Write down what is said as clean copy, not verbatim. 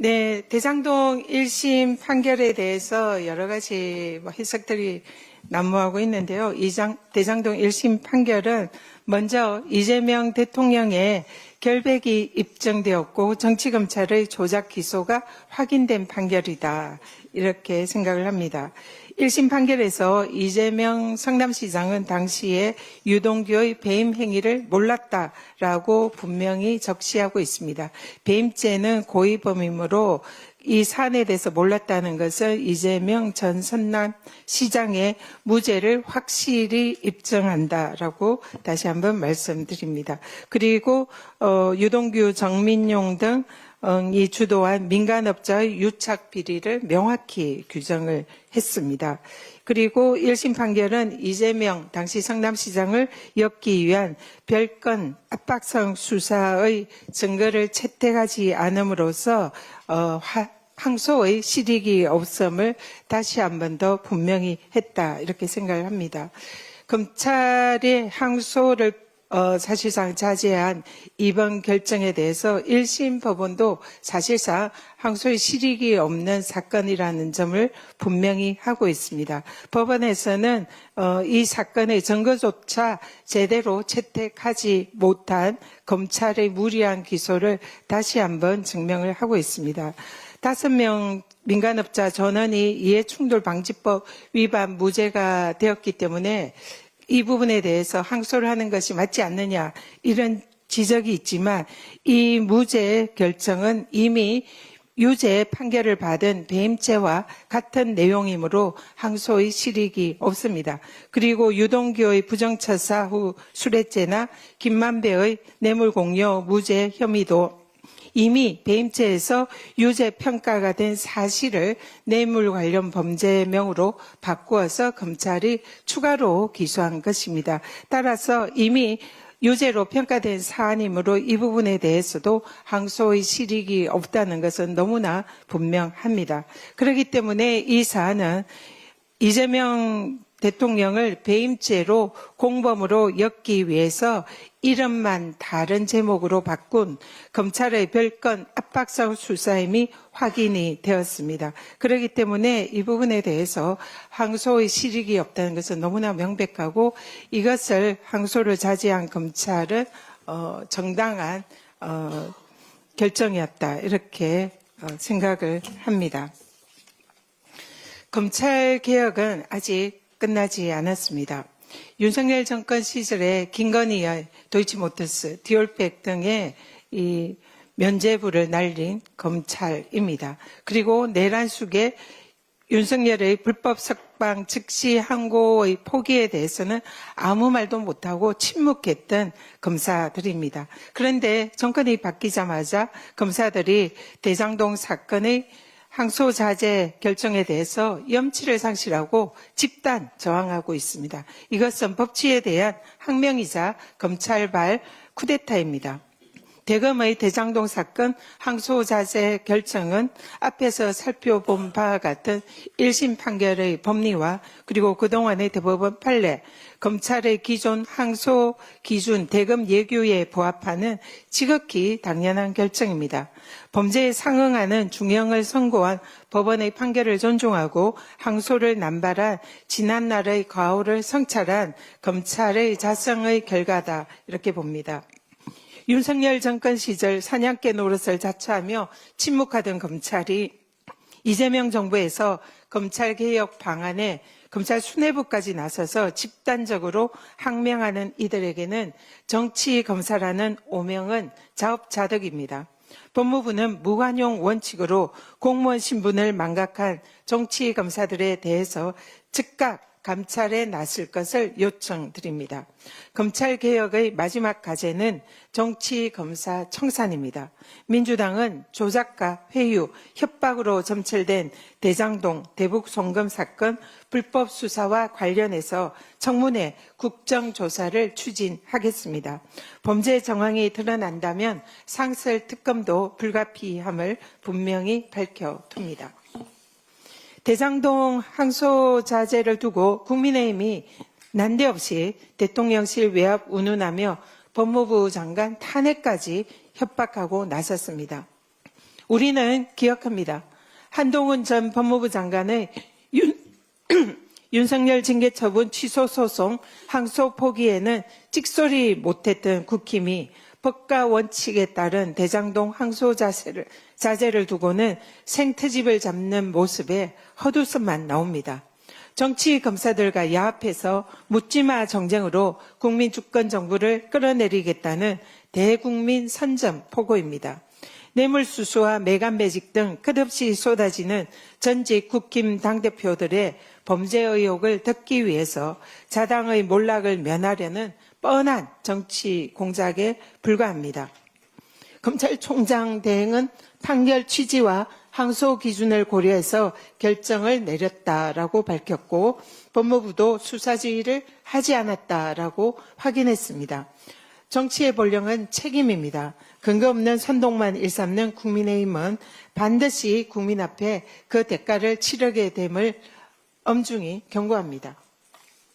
네, 대장동 1심 판결에 대해서 여러 가지 해석들이 난무하고 있는데요. 대장동 1심 판결은 먼저 이재명 대통령의 결백이 입증되었고 정치검찰의 조작 기소가 확인된 판결이다. 이렇게 생각을 합니다. 1심 판결에서 이재명 성남시장은 당시에 유동규의 배임 행위를 몰랐다라고 분명히 적시하고 있습니다. 배임죄는 고의범이므로 이 사안에 대해서 몰랐다는 것은 이재명 전 성남시장의 무죄를 확실히 입증한다라고 다시 한번 말씀드립니다. 그리고 유동규, 정민용 등 이 주도한 민간업자의 유착 비리를 명확히 규정을 했습니다. 그리고 1심 판결은 이재명 당시 성남시장을 엮기 위한 별건 압박성 수사의 증거를 채택하지 않음으로써 항소의 실익이 없음을 다시 한 번 더 분명히 했다 이렇게 생각을 합니다. 검찰의 항소를 사실상 자제한 이번 결정에 대해서 1심 법원도 사실상 항소의 실익이 없는 사건이라는 점을 분명히 하고 있습니다. 법원에서는 이 사건의 증거조차 제대로 채택하지 못한 검찰의 무리한 기소를 다시 한번 증명을 하고 있습니다. 5명 민간업자 전원이 이해충돌방지법 위반 무죄가 되었기 때문에 이 부분에 대해서 항소를 하는 것이 맞지 않느냐 이런 지적이 있지만 이 무죄 결정은 이미 유죄 판결을 받은 배임죄와 같은 내용이므로 항소의 실익이 없습니다. 그리고 유동규의 부정처사 후 수뢰죄나 김만배의 뇌물공여 무죄 혐의도 이미 배임죄에서 유죄 평가가 된 사실을 뇌물 관련 범죄명으로 바꾸어서 검찰이 추가로 기소한 것입니다. 따라서 이미 유죄로 평가된 사안이므로 이 부분에 대해서도 항소의 실익이 없다는 것은 너무나 분명합니다. 그렇기 때문에 이 사안은 이재명 대통령을 배임죄로 공범으로 엮기 위해서 이름만 다른 제목으로 바꾼 검찰의 별건 압박성 수사임이 확인이 되었습니다. 그렇기 때문에 이 부분에 대해서 항소의 실익이 없다는 것은 너무나 명백하고 이것을 항소를 자제한 검찰은 정당한 결정이었다 이렇게 생각을 합니다. 검찰개혁은 아직 끝나지 않았습니다. 윤석열 정권 시절에 김건희의 도이치모터스, 디올백 등의 이 면죄부를 날린 검찰입니다. 그리고 내란 속에 윤석열의 불법 석방 즉시 항고의 포기에 대해서는 아무 말도 못하고 침묵했던 검사들입니다. 그런데 정권이 바뀌자마자 검사들이 대장동 사건의 항소 자제 결정에 대해서 염치를 상실하고 집단 저항하고 있습니다. 이것은 법치에 대한 항명이자 검찰발 쿠데타입니다. 대검의 대장동 사건 항소 자제 결정은 앞에서 살펴본 바와 같은 1심 판결의 법리와 그리고 그동안의 대법원 판례, 검찰의 기존 항소 기준 대검 예규에 부합하는 지극히 당연한 결정입니다. 범죄에 상응하는 중형을 선고한 법원의 판결을 존중하고 항소를 남발한 지난날의 과오를 성찰한 검찰의 자성의 결과다 이렇게 봅니다. 윤석열 정권 시절 사냥개 노릇을 자처하며 침묵하던 검찰이 이재명 정부에서 검찰개혁 방안에 검찰 수뇌부까지 나서서 집단적으로 항명하는 이들에게는 정치검사라는 오명은 자업자득입니다. 법무부는 무관용 원칙으로 공무원 신분을 망각한 정치검사들에 대해서 즉각 감찰에 나설 것을 요청드립니다. 검찰개혁의 마지막 과제는 정치검사 청산입니다. 민주당은 조작과 회유, 협박으로 점철된 대장동, 대북 송금 사건 불법 수사와 관련해서 청문회 국정조사를 추진하겠습니다. 범죄 정황이 드러난다면 상설 특검도 불가피함을 분명히 밝혀둡니다. 대장동 항소 자제를 두고 국민의힘이 난데없이 대통령실 외압 운운하며 법무부 장관 탄핵까지 협박하고 나섰습니다. 우리는 기억합니다. 한동훈 전 법무부 장관의 윤석열 징계처분 취소 소송 항소 포기에는 찍소리 못했던 국힘이 법과 원칙에 따른 대장동 항소 자제를 두고는 생트집을 잡는 모습에 헛웃음만 나옵니다. 정치 검사들과 야합해서 묻지마 정쟁으로 국민 주권 정부를 끌어내리겠다는 대국민 선점 포고입니다. 뇌물수수와 매간매직 등 끝없이 쏟아지는 전직 국힘 당대표들의 범죄 의혹을 덮기 위해서 자당의 몰락을 면하려는 뻔한 정치 공작에 불과합니다. 검찰총장 대행은 판결 취지와 항소 기준을 고려해서 결정을 내렸다라고 밝혔고 법무부도 수사 지휘를 하지 않았다라고 확인했습니다. 정치의 본령은 책임입니다. 근거 없는 선동만 일삼는 국민의힘은 반드시 국민 앞에 그 대가를 치르게 됨을 엄중히 경고합니다.